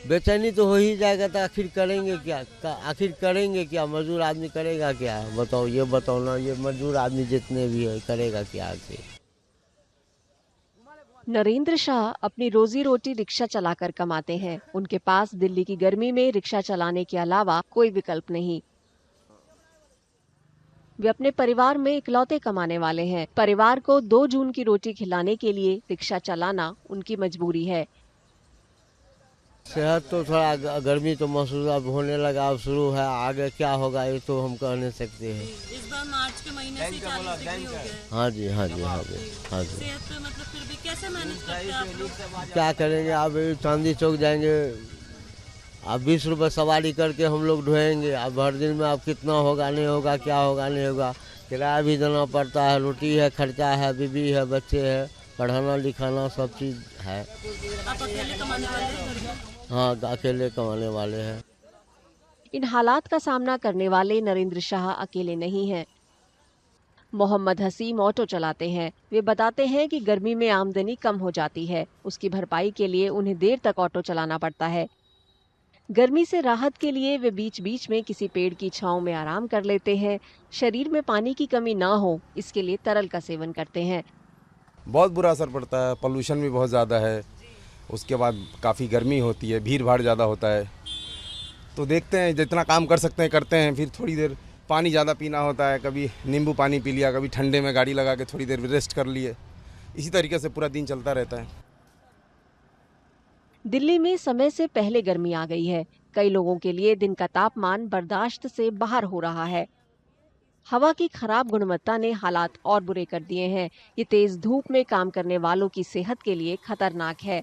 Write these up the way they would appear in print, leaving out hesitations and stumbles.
बेचैनी तो हो ही जाएगा, तो आखिर करेंगे क्या, आखिर करेंगे क्या, मजदूर आदमी करेगा क्या, बताओ, ये बताओ ना, ये मजदूर आदमी जितने भी है करेगा क्या आखिर। नरेंद्र शाह अपनी रोजी रोटी रिक्शा चलाकर कमाते हैं। उनके पास दिल्ली की गर्मी में रिक्शा चलाने के अलावा कोई विकल्प नहीं। वे अपने परिवार में इकलौते कमाने वाले हैं। परिवार को 2 जून की रोटी खिलाने के लिए रिक्शा चलाना उनकी मजबूरी है। सेहत तो थोड़ा गर्मी तो महसूस अब होने लगा, अब शुरू है, आगे क्या होगा ये तो हम कह नहीं सकते हैं। इस बार मार्च के महीने से 40 डिग्री हो गया है। हाँ जी, हाँ जी, हाँ जी, हाँ जी। सेहत पे मतलब फिर भी कैसे मैनेज करते हैं आप लोग? क्या करेंगे, अब चांदी चौक जाएंगे, अब 20 रुपये सवारी करके हम लोग ढोएंगे, अब हर दिन में अब कितना होगा नहीं होगा, क्या होगा नहीं होगा, किराया भी देना पड़ता है, रोटी है, खर्चा है, बीवी है, बच्चे है, पढ़ाना लिखाना सब चीज़ है। आप अकेले कमाने वाले हैं घर में? हाँ, अकेले कमाने वाले हैं। इन हालात का सामना करने वाले नरेंद्र शाह अकेले नहीं हैं। मोहम्मद हसीम ऑटो चलाते हैं। वे बताते हैं कि गर्मी में आमदनी कम हो जाती है। उसकी भरपाई के लिए उन्हें देर तक ऑटो चलाना पड़ता है। गर्मी से राहत के लिए वे बीच बीच में किसी पेड़ की छांव में आराम कर लेते हैं। शरीर में पानी की कमी ना हो, इसके लिए तरल का सेवन करते हैं। बहुत बुरा असर पड़ता है, पोल्यूशन भी बहुत ज़्यादा है, उसके बाद काफ़ी गर्मी होती है, भीड़ भाड़ ज़्यादा होता है, तो देखते हैं जितना काम कर सकते हैं करते हैं। फिर थोड़ी देर पानी ज़्यादा पीना होता है, कभी नींबू पानी पी लिया, कभी ठंडे में गाड़ी लगा के थोड़ी देर रेस्ट कर लिए, इसी तरीके से पूरा दिन चलता रहता है। दिल्ली में समय से पहले गर्मी आ गई है। कई लोगों के लिए दिन का तापमान बर्दाश्त से बाहर हो रहा है। हवा की खराब गुणवत्ता ने हालात और बुरे कर दिए हैं। ये तेज धूप में काम करने वालों की सेहत के लिए खतरनाक है।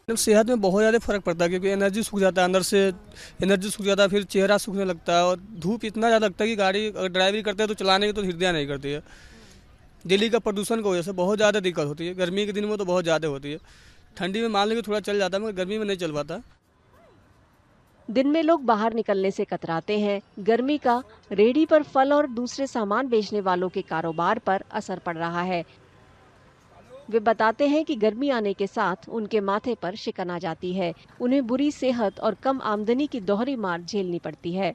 सेहत में बहुत ज़्यादा फर्क पड़ता है, क्योंकि एनर्जी सूख जाता है अंदर से, एनर्जी सूख जाता है, फिर चेहरा सूखने लगता है, और धूप इतना ज़्यादा लगता है कि गाड़ी अगर ड्राइवरी करते हैं तो चलाने की तो हृदय नहीं करती है। दिल्ली का प्रदूषण की वजह से बहुत ज़्यादा दिक्कत होती है। गर्मी के दिन में तो बहुत ज़्यादा होती है, ठंडी में मान लीजिए थोड़ा चल जाता है, मगर गर्मी में नहीं चल पाता। दिन में लोग बाहर निकलने से कतराते हैं। गर्मी का रेहड़ी पर फल और दूसरे सामान बेचने वालों के कारोबार पर असर पड़ रहा है। वे बताते हैं कि गर्मी आने के साथ उनके माथे पर शिकन आ जाती है। उन्हें बुरी सेहत और कम आमदनी की दोहरी मार झेलनी पड़ती है।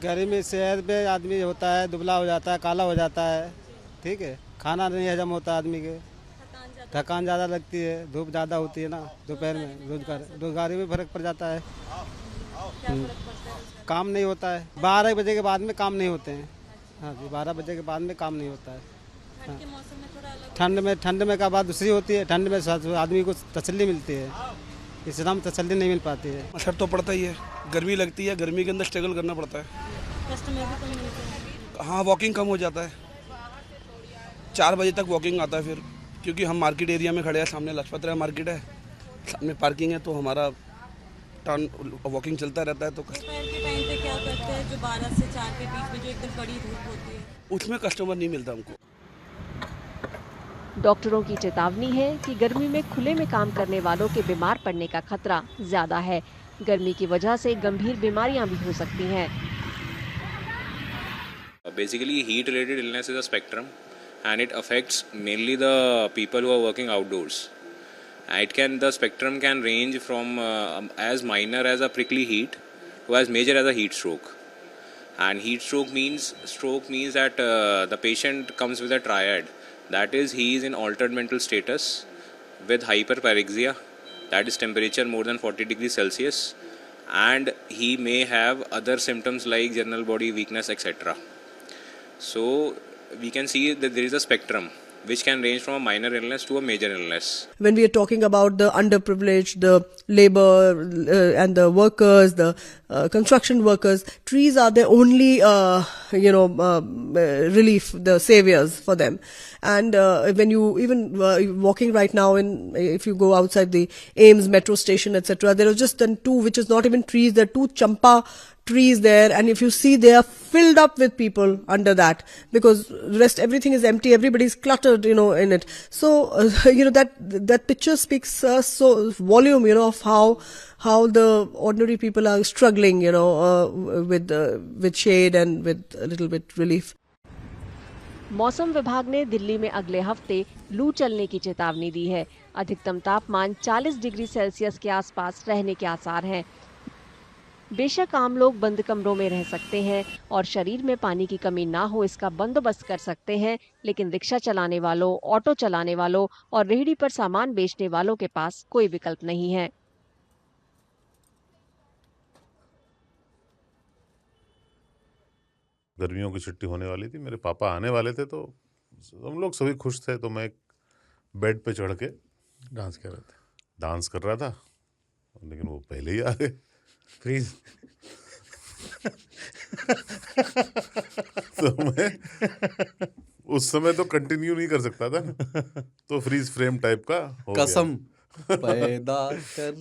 गर्मी में सेहत पे आदमी होता है, दुबला हो जाता है, काला हो जाता है, ठीक है, खाना नहीं हजम होता आदमी के, थकान ज़्यादा लगती है, धूप ज़्यादा होती है ना दोपहर में, रोजगारी में फर्क पड़ जाता है। काम नहीं होता है, 12 बजे के बाद में काम नहीं होते हैं। हाँ जी, 12 बजे के बाद में काम नहीं होता है। हाँ। ठंड में का बात दूसरी होती है, ठंड में आदमी को तसल्ली मिलती है, इस समय तसल्ली नहीं मिल पाती है। असर तो पड़ता ही है, गर्मी लगती है, गर्मी के अंदर स्ट्रगल करना पड़ता है। कस्टमर भी कम मिलते हैं। हाँ, वॉकिंग कम हो जाता है, 4 बजे तक वॉकिंग आता है फिर, क्योंकि हम मार्केट एरिया में खड़े हैं, सामने लाजपत राय मार्केट है, सामने पार्किंग है, तो हमारा टर्न वॉकिंग चलता रहता है। तो दोपहर के टाइम पे क्या करते हैं, जो 12 से 4 के बीच में जो एकदम बड़ी धूप होती है? उसमें कस्टमर नहीं मिलता हमको। डॉक्टरों की चेतावनी है कि गर्मी में खुले में काम करने वालों के बीमार पड़ने का खतरा ज्यादा है। गर्मी की वजह से गंभीर बीमारियां भी हो सकती हैं। Basically, heat-related illness is a spectrum, and it affects mainly the people who are working outdoors. The spectrum can range from as minor as a prickly heat to as major as a heat stroke. And heat stroke means that the patient comes with a triad. That is, he is in altered mental status with hyperpyrexia, that is temperature more than 40 degrees Celsius, and he may have other symptoms like general body weakness, etc. So we can see that there is a spectrum which can range from a minor illness to a major illness. When we are talking about the underprivileged, the labor and the workers, the construction workers, trees are the only, relief, the saviors for them. And when you even walking right now, if you go outside the Ames metro station, etc., there are just two, which is not even trees, there are two champa trees there, and if you see, they are filled up with people under that, because rest everything is empty, everybody's cluttered, in it. So that picture speaks so volume, of how the ordinary people are struggling, with shade and with a little bit relief. मौसम विभाग ने दिल्ली में अगले हफ्ते लू चलने की चेतावनी दी है। अधिकतम तापमान 40 डिग्री सेल्सियस के आसपास रहने के आसार हैं। बेशक आम लोग बंद कमरों में रह सकते हैं और शरीर में पानी की कमी ना हो इसका बंदोबस्त कर सकते हैं, लेकिन रिक्शा चलाने वालों, ऑटो चलाने वालों और रेहड़ी पर सामान बेचने वालों के पास कोई विकल्प नहीं है। गर्मियों की छुट्टी होने वाली थी, मेरे पापा आने वाले थे, तो हम लोग सभी खुश थे। तो मैं एक बेड पे चढ़ के डांस कर रहा था, लेकिन वो पहले ही आ गए। फ्रीज तो मैं उस समय तो कंटिन्यू नहीं कर सकता था, तो फ्रीज फ्रेम टाइप का हो कसम गया। पैदा कर